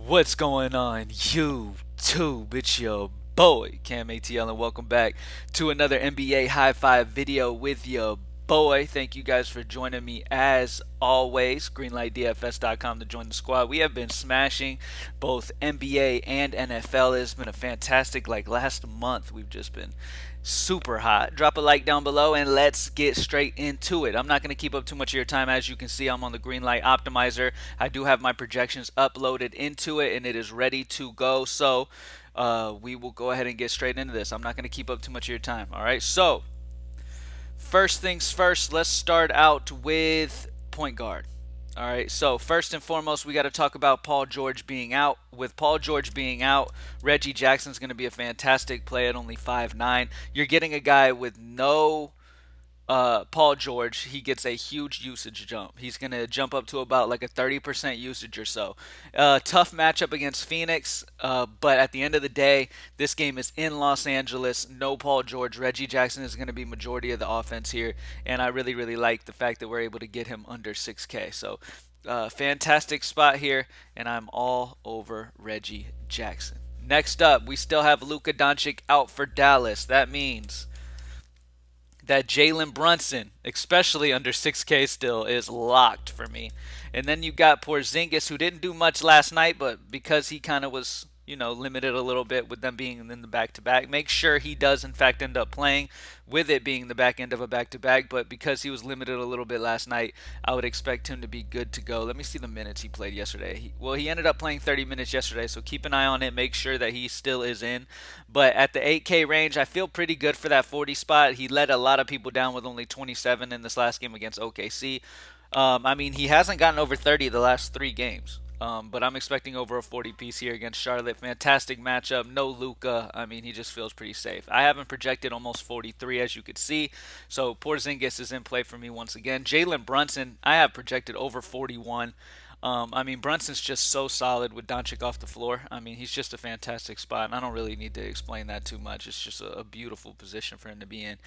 What's going on, YouTube? It's your boy, CamATL, and welcome back to another NBA High Five video with your boy. Thank you guys for joining me as always. GreenlightDFS.com to join the squad. We have been smashing both NBA and NFL. It's been a fantastic, last month, we've just been super hot. Drop a like down below and let's get straight into it. I'm not going to keep up too much of your time. As you can see, I'm on the Greenlight Optimizer. I do have my projections uploaded into it and it is ready to go. So we will go ahead and get straight into this. I'm not going to keep up too much of your time. All right. So first things first, let's start out with point guard. All right, so first and foremost, we got to talk about Paul George being out. With Paul George being out, Reggie Jackson's going to be a fantastic play at only 5'9". You're getting a guy with no Paul George. He gets a huge usage jump. He's going to jump up to about like a 30% usage or so. Tough matchup against Phoenix, but at the end of the day, this game is in Los Angeles. No Paul George. Reggie Jackson is going to be majority of the offense here, and I really, really like the fact that we're able to get him under 6K. So fantastic spot here, and I'm all over Reggie Jackson. Next up, we still have Luka Doncic out for Dallas. That means that Jalen Brunson, especially under 6K still, is locked for me. And then you got Porzingis, who didn't do much last night, but because he kind of was, limited a little bit with them being in the back-to-back, make sure he does, in fact, end up playing with it being the back end of a back-to-back. But because he was limited a little bit last night, I would expect him to be good to go. Let me see the minutes he played yesterday. He ended up playing 30 minutes yesterday, so keep an eye on it. Make sure that he still is in. But at the 8K range, I feel pretty good for that 40 spot. He let a lot of people down with only 27 in this last game against OKC. He hasn't gotten over 30 the last three games. But I'm expecting over a 40 piece here against Charlotte. Fantastic matchup. No Luka. He just feels pretty safe. I haven't projected almost 43, as you could see. So Porzingis is in play for me once again. Jalen Brunson, I have projected over 41. Brunson's just so solid with Doncic off the floor. He's just a fantastic spot, and I don't really need to explain that too much. It's just a beautiful position for him to be in.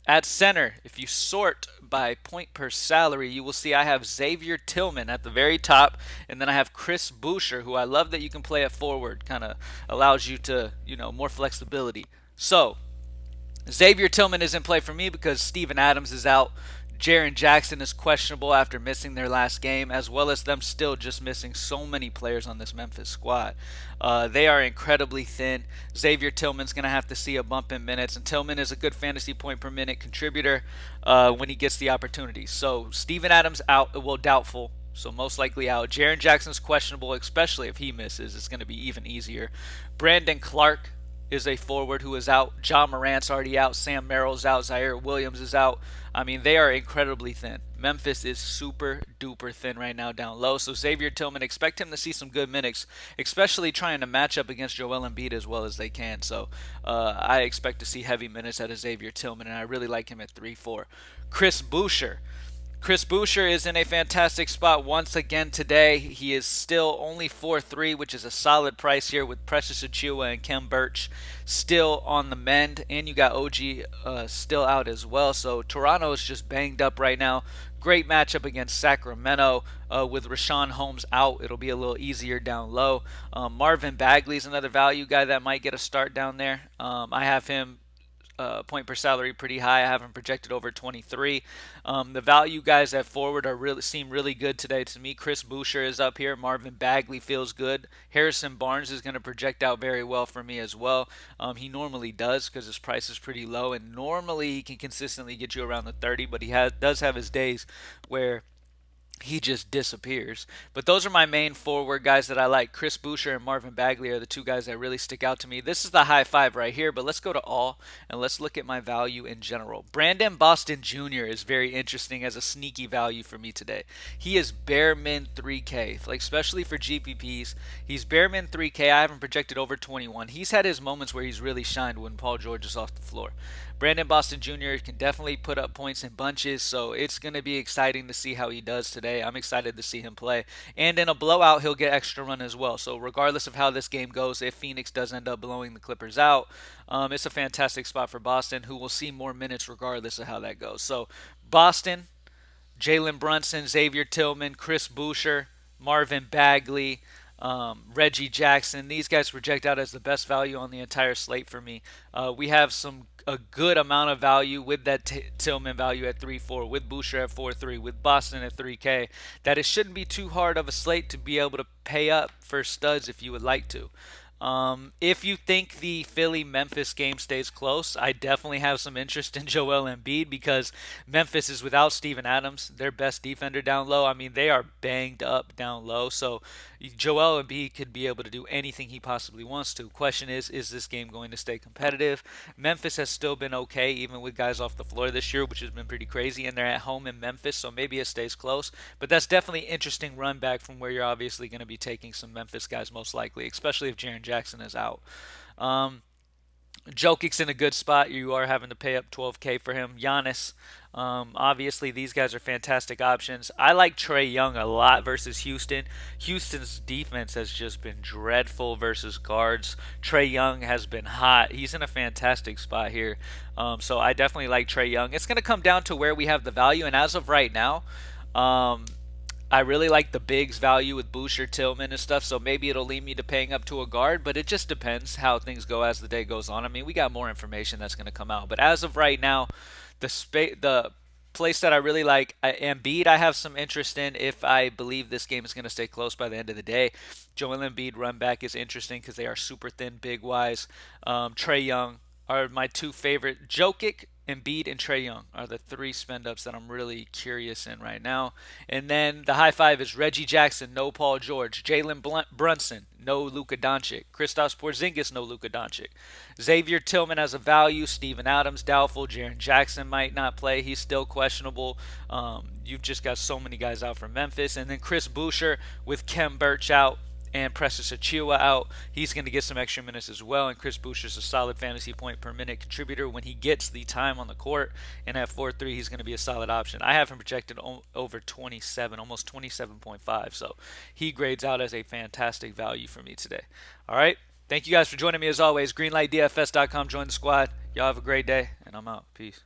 At center, if you sort by point per salary, you will see I have Xavier Tillman at the very top, and then I have Chris Boucher, who I love that you can play at forward. Kind of allows you to, more flexibility. So, Xavier Tillman is in play for me because Steven Adams is out. Jaren Jackson is questionable after missing their last game, as well as them still just missing so many players on this Memphis squad. They are incredibly thin. Xavier Tillman's going to have to see a bump in minutes, and Tillman is a good fantasy point per minute contributor when he gets the opportunity. So Steven Adams out, well, doubtful. So most likely out. Jaren Jackson's questionable, especially if he misses. It's going to be even easier. Brandon Clark is a forward who is out. John Morant's already out. Sam Merrill's out. Zaire Williams is out. They are incredibly thin. Memphis is super duper thin right now down low. So Xavier Tillman, expect him to see some good minutes, especially trying to match up against Joel Embiid as well as they can. So I expect to see heavy minutes out of Xavier Tillman, and I really like him at 3-4. Chris Boucher. Chris Boucher is in a fantastic spot once again today. He is still only 4-3, which is a solid price here with Precious Achiuwa and Khem Birch still on the mend. And you got OG still out as well. So Toronto is just banged up right now. Great matchup against Sacramento with Rashawn Holmes out. It'll be a little easier down low. Marvin Bagley is another value guy that might get a start down there. I have him point per salary pretty high. I have him projected over 23. The value guys at forward seem really good today to me. Chris Boucher is up here. Marvin Bagley feels good. Harrison Barnes is going to project out very well for me as well. He normally does because his price is pretty low, and normally he can consistently get you around the 30, but he does have his days where he just disappears. But those are my main forward guys that I like. Chris Boucher and Marvin Bagley are the two guys that really stick out to me. This is the high five right here, but let's go to all and let's look at my value in general. Brandon Boston Jr. is very interesting as a sneaky value for me today. He is bare min 3K, especially for GPPs. He's bare min 3K. I haven't projected over 21. He's had his moments where he's really shined when Paul George is off the floor. Brandon Boston Jr. can definitely put up points in bunches, so it's going to be exciting to see how he does today. I'm excited to see him play. And in a blowout, he'll get extra run as well. So regardless of how this game goes, if Phoenix does end up blowing the Clippers out, it's a fantastic spot for Boston, who will see more minutes regardless of how that goes. So Boston, Jalen Brunson, Xavier Tillman, Chris Boucher, Marvin Bagley, Reggie Jackson. These guys project out as the best value on the entire slate for me. We have a good amount of value with that Tillman value at 3.4, with Boucher at 4.3, with Boston at 3K. That it shouldn't be too hard of a slate to be able to pay up for studs if you would like to. If you think the Philly Memphis game stays close, I definitely have some interest in Joel Embiid because Memphis is without Steven Adams, their best defender down low. I mean, they are banged up down low. So Joel Embiid could be able to do anything he possibly wants to. Question is this game going to stay competitive? Memphis has still been okay, even with guys off the floor this year, which has been pretty crazy. And they're at home in Memphis, so maybe it stays close. But that's definitely interesting run back from where you're obviously going to be taking some Memphis guys most likely, especially if Jaren Jackson is out. Um, Jokic's in a good spot. You are having to pay up 12K for him. Giannis, obviously, these guys are fantastic options. I like Trae Young a lot versus Houston. Houston's defense has just been dreadful versus guards. Trae Young has been hot. He's in a fantastic spot here. So I definitely like Trae Young. It's going to come down to where we have the value, and as of right now, um, I really like the bigs value with Boucher, Tillman, and stuff, so maybe it'll lead me to paying up to a guard, but it just depends how things go as the day goes on. I mean, we got more information that's going to come out, but as of right now, the place that I really like, Embiid, I have some interest in if I believe this game is going to stay close by the end of the day. Joel Embiid run back is interesting because they are super thin, big wise. Trae Young are my two favorite. Jokic, Embiid, and Trae Young are the three spend ups that I'm really curious in right now. And then the high five is Reggie Jackson, no Paul George. Jalen Brunson, no Luka Doncic. Kristaps Porzingis, no Luka Doncic. Xavier Tillman has a value. Steven Adams, doubtful. Jaren Jackson might not play. He's still questionable. You've just got so many guys out from Memphis. And then Chris Boucher with Kem Birch out and Precious Achiuwa out. He's going to get some extra minutes as well. And Chris Boucher's a solid fantasy point per minute contributor when he gets the time on the court. And at 4.3, he's going to be a solid option. I have him projected over 27, almost 27.5. So he grades out as a fantastic value for me today. All right. Thank you guys for joining me as always. GreenlightDFS.com. Join the squad. Y'all have a great day, and I'm out. Peace.